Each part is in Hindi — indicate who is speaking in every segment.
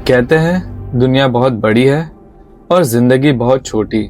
Speaker 1: कहते हैं दुनिया बहुत बड़ी है और जिंदगी बहुत छोटी,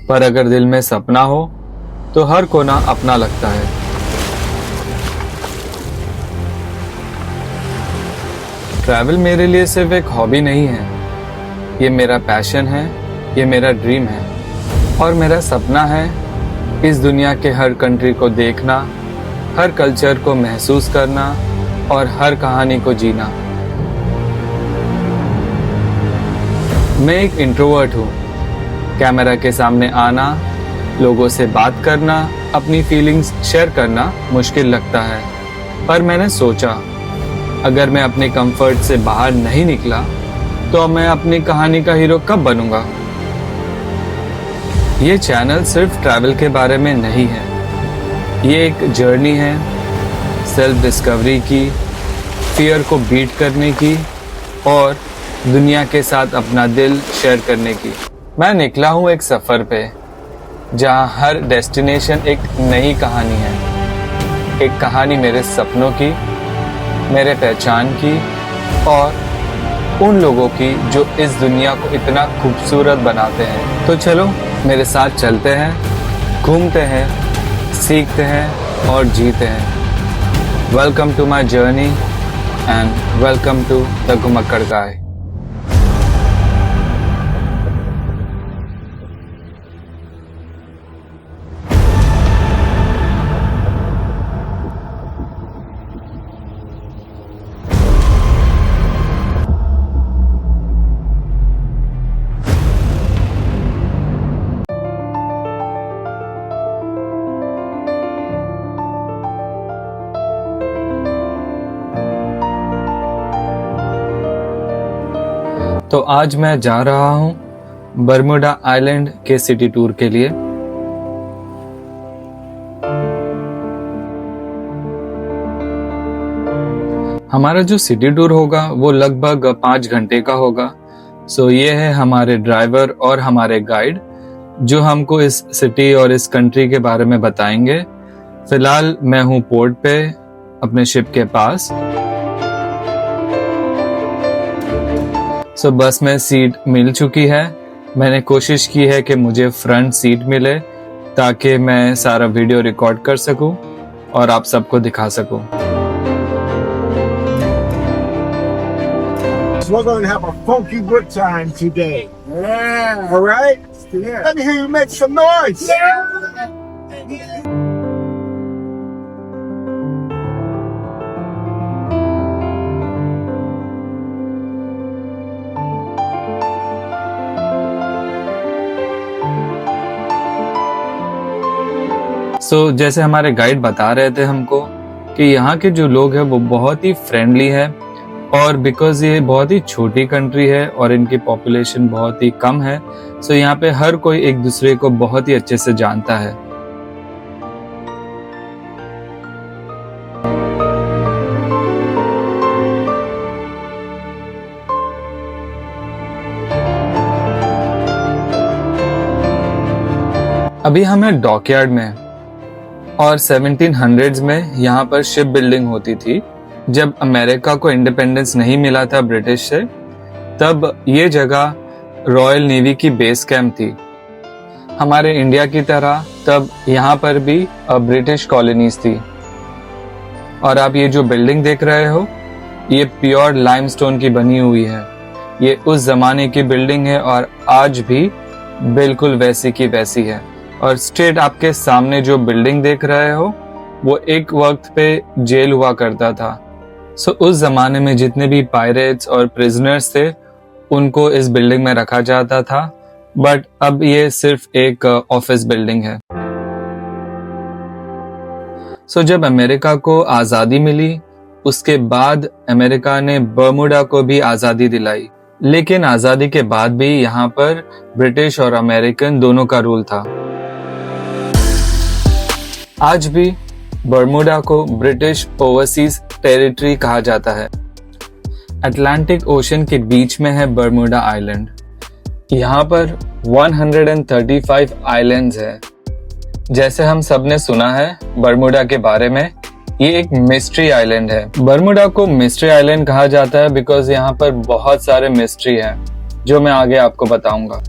Speaker 1: पर अगर दिल में सपना हो तो हर कोना अपना लगता है। ट्रैवल मेरे लिए सिर्फ एक हॉबी नहीं है, ये मेरा पैशन है, ये मेरा ड्रीम है और मेरा सपना है इस दुनिया के हर कंट्री को देखना, हर कल्चर को महसूस करना और हर कहानी को जीना। मैं एक इंट्रोवर्ट हूँ। कैमरा के सामने आना, लोगों से बात करना, अपनी फीलिंग्स शेयर करना मुश्किल लगता है, पर मैंने सोचा अगर मैं अपने कंफर्ट से बाहर नहीं निकला तो मैं अपनी कहानी का हीरो कब बनूंगा। ये चैनल सिर्फ ट्रैवल के बारे में नहीं है, ये एक जर्नी है सेल्फ डिस्कवरी की, फियर को बीट करने की और दुनिया के साथ अपना दिल शेयर करने की। मैं निकला हूँ एक सफ़र पे जहाँ हर डेस्टिनेशन एक नई कहानी है, एक कहानी मेरे सपनों की, मेरे पहचान की और उन लोगों की जो इस दुनिया को इतना खूबसूरत बनाते हैं। तो चलो मेरे साथ चलते हैं, घूमते हैं, सीखते हैं और जीते हैं। Welcome to my journey and welcome to the घुमक्कड़ गाय। तो आज मैं जा रहा हूँ बरमूडा आइलैंड के सिटी टूर के लिए। हमारा जो सिटी टूर होगा वो लगभग 5 घंटे का होगा। सो ये है हमारे ड्राइवर और हमारे गाइड जो हमको इस सिटी और इस कंट्री के बारे में बताएंगे। फिलहाल मैं हूँ पोर्ट पे अपने शिप के पास। बस में सीट मिल चुकी है। मैंने कोशिश की है कि मुझे फ्रंट सीट मिले ताकि मैं सारा वीडियो रिकॉर्ड कर सकूं और आप सबको दिखा सकूं।
Speaker 2: We're going to have a funky good time today. Yeah. All right? Yeah. Let me hear you make some noise. Yeah.
Speaker 1: जैसे हमारे गाइड बता रहे थे हमको कि यहाँ के जो लोग हैं वो बहुत ही फ्रेंडली है और बिकॉज ये बहुत ही छोटी कंट्री है और इनकी पॉपुलेशन बहुत ही कम है, सो यहाँ पे हर कोई एक दूसरे को बहुत ही अच्छे से जानता है। अभी हम हैं डॉकयार्ड में और 1700s में यहाँ पर शिप बिल्डिंग होती थी। जब अमेरिका को इंडिपेंडेंस नहीं मिला था ब्रिटिश से, तब ये जगह रॉयल नेवी की बेस कैंप थी। हमारे इंडिया की तरह तब यहाँ पर भी ब्रिटिश कॉलोनीज थी। और आप ये जो बिल्डिंग देख रहे हो, ये प्योर लाइमस्टोन की बनी हुई है। ये उस जमाने की बिल्डिंग है और आज भी बिल्कुल वैसी की वैसी है। और स्ट्रेट आपके सामने जो बिल्डिंग देख रहे हो वो एक वक्त पे जेल हुआ करता था। उस जमाने में जितने भी पायरेट्स और प्रिजनर्स थे उनको इस बिल्डिंग में रखा जाता था, बट अब ये सिर्फ एक ऑफिस बिल्डिंग है। जब अमेरिका को आज़ादी मिली उसके बाद अमेरिका ने बरमूडा को भी आज़ादी दिलाई, लेकिन आज़ादी के बाद भी यहाँ पर ब्रिटिश और अमेरिकन दोनों का रूल था। आज भी बरमूडा को ब्रिटिश ओवरसीज टेरिटरी कहा जाता है। अटलांटिक ओशन के बीच में है बरमूडा आइलैंड। यहाँ पर 135 आइलैंड्स हैं। जैसे हम सब ने सुना है बरमूडा के बारे में ये एक मिस्ट्री आइलैंड है। बर्मुडा को मिस्ट्री आइलैंड कहा जाता है बिकॉज यहाँ पर बहुत सारे मिस्ट्री हैं जो मैं आगे आपको बताऊंगा।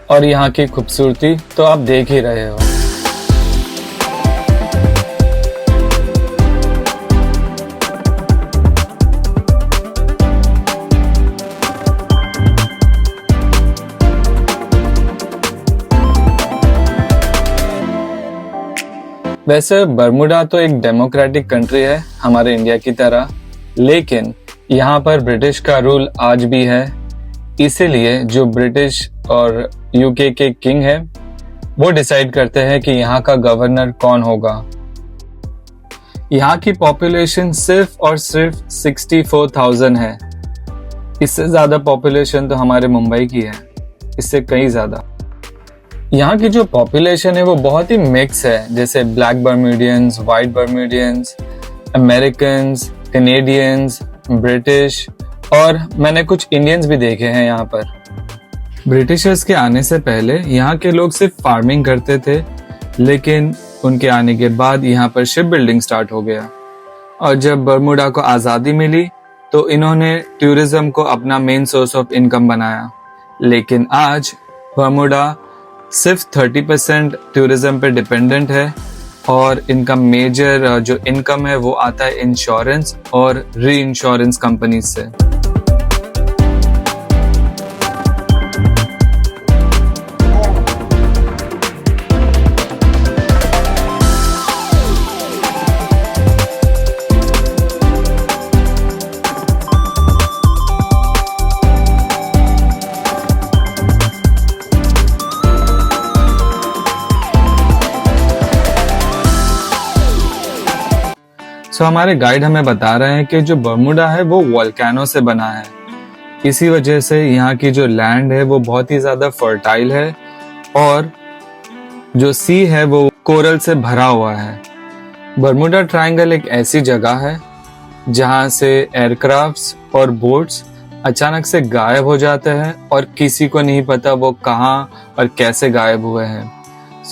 Speaker 1: और यहाँ की खूबसूरती तो आप देख ही रहे हो। वैसे बर्मुडा तो एक डेमोक्रेटिक कंट्री है हमारे इंडिया की तरह, लेकिन यहाँ पर ब्रिटिश का रूल आज भी है। इसीलिए जो ब्रिटिश और यूके के किंग है वो डिसाइड करते हैं कि यहाँ का गवर्नर कौन होगा। यहाँ की पॉपुलेशन सिर्फ और सिर्फ 64,000 है। इससे ज्यादा पॉपुलेशन तो हमारे मुंबई की है, इससे कहीं ज्यादा। यहाँ की जो पॉपुलेशन है वो बहुत ही मिक्स है, जैसे black Bermudians, white Bermudians, Americans, Canadians, British और मैंने कुछ इंडियंस भी देखे हैं यहाँ पर। ब्रिटिशर्स के आने से पहले यहाँ के लोग सिर्फ फार्मिंग करते थे, लेकिन उनके आने के बाद यहाँ पर शिप बिल्डिंग स्टार्ट हो गया। और जब बर्मुडा को आज़ादी मिली तो इन्होंने टूरिज्म को अपना मेन सोर्स ऑफ इनकम बनाया। लेकिन आज बर्मुडा सिर्फ 30% टूरिज्म पे डिपेंडेंट है और इनका मेजर जो इनकम है वो आता है इंश्योरेंस और री इंश्योरेंस कंपनी से। हमारे गाइड हमें बता रहे हैं कि जो बर्मुडा है वो वोल्केनो से बना है। इसी वजह से यहाँ की जो लैंड है वो बहुत ही ज्यादा फर्टाइल है और जो सी है वो कोरल से भरा हुआ है। बर्मुडा ट्रायंगल एक ऐसी जगह है जहाँ से एयरक्राफ्ट्स और बोट्स अचानक से गायब हो जाते हैं और किसी को नहीं पता वो कहाँ और कैसे गायब हुए हैं।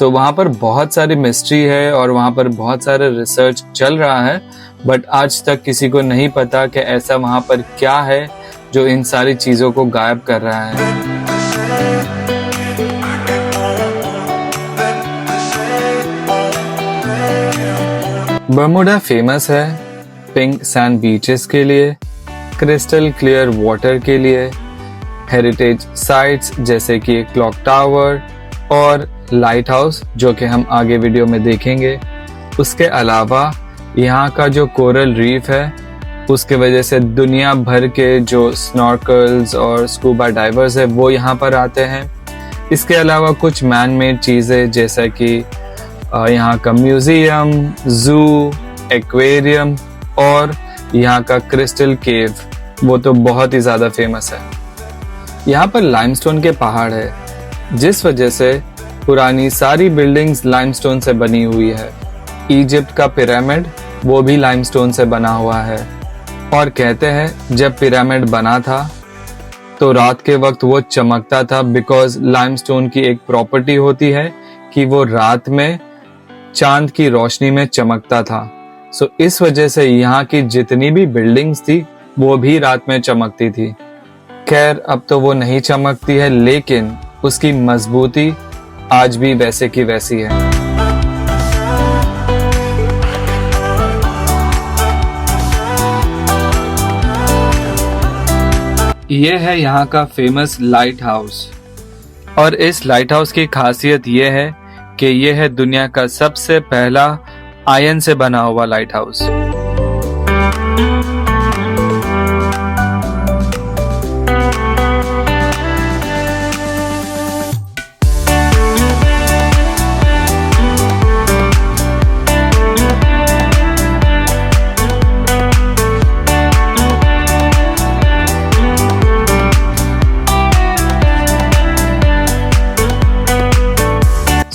Speaker 1: वहाँ पर बहुत सारी मिस्ट्री है और वहाँ पर बहुत सारे रिसर्च चल रहा है, बट आज तक किसी को नहीं पता कि ऐसा वहाँ पर क्या है जो इन सारी चीजों को गायब कर रहा है। बर्मुडा फेमस है पिंक सैंड बीचेस के लिए, क्रिस्टल क्लियर वाटर के लिए, हेरिटेज साइट्स जैसे कि क्लॉक टावर और लाइट हाउस जो कि हम आगे वीडियो में देखेंगे। उसके अलावा यहाँ का जो कोरल रीफ है उसके वजह से दुनिया भर के जो स्नॉर्कल्स और स्कूबा डाइवर्स है वो यहाँ पर आते हैं। इसके अलावा कुछ मैन मेड चीज़ें जैसा कि यहाँ का म्यूजियम, जू, एक्वेरियम और यहाँ का क्रिस्टल केव वो तो बहुत ही ज़्यादा फेमस है। यहाँ पर लाइमस्टोन के पहाड़ है जिस वजह से पुरानी सारी बिल्डिंग्स लाइमस्टोन से बनी हुई है। इजिप्ट का पिरामिड वो भी लाइमस्टोन से बना हुआ है और कहते हैं जब पिरामिड बना था तो रात के वक्त वो चमकता था बिकॉज लाइमस्टोन की एक प्रॉपर्टी होती है कि वो रात में चांद की रोशनी में चमकता था। इस वजह से यहाँ की जितनी भी बिल्डिंग्स थी वो भी रात में चमकती थी। खैर अब तो वो नहीं चमकती है, लेकिन उसकी मजबूती आज भी वैसे की वैसी है। ये है यहाँ का फेमस लाइट हाउस और इस लाइट हाउस की खासियत ये है कि ये है दुनिया का सबसे पहला आयरन से बना हुआ लाइट हाउस।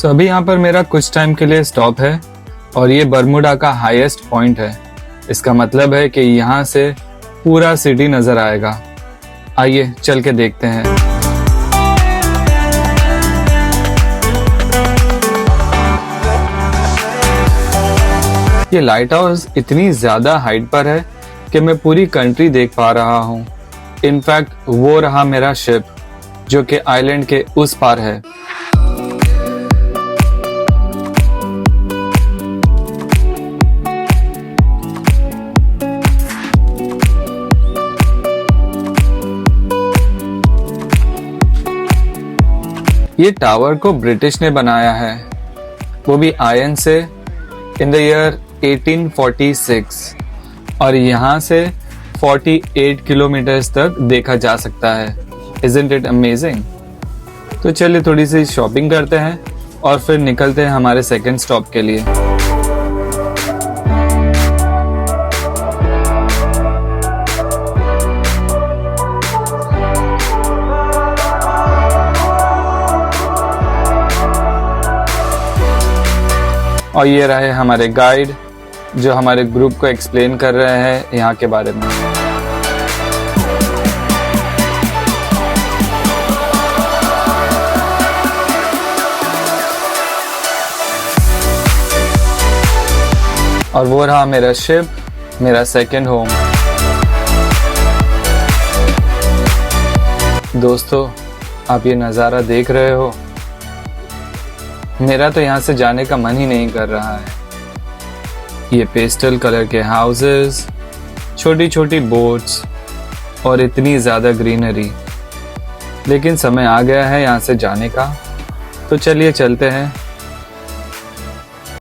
Speaker 1: अभी यहाँ पर मेरा कुछ टाइम के लिए स्टॉप है और ये बर्मुडा का हाईएस्ट पॉइंट है। इसका मतलब है कि यहाँ से पूरा सिटी नजर आएगा। आइए चल के देखते हैं। ये लाइट हाउस इतनी ज्यादा हाइट पर है कि मैं पूरी कंट्री देख पा रहा हूँ। इनफैक्ट वो रहा मेरा शिप जो कि आइलैंड के उस पार है। ये टावर को ब्रिटिश ने बनाया है, वो भी आयरन से, इन द ईयर 1846, और यहाँ से 48 किलोमीटर्स तक देखा जा सकता है। Isn't it amazing? तो चलिए थोड़ी सी शॉपिंग करते हैं और फिर निकलते हैं हमारे सेकंड स्टॉप के लिए। और ये रहे हमारे गाइड जो हमारे ग्रुप को एक्सप्लेन कर रहे हैं यहाँ के बारे में। और वो रहा मेरा शिप, मेरा सेकंड होम। दोस्तों, आप ये नज़ारा देख रहे हो, मेरा तो यहाँ से जाने का मन ही नहीं कर रहा है। ये पेस्टल कलर के हाउसेस, छोटी छोटी बोट्स और इतनी ज़्यादा ग्रीनरी, लेकिन समय आ गया है यहाँ से जाने का। तो चलिए चलते हैं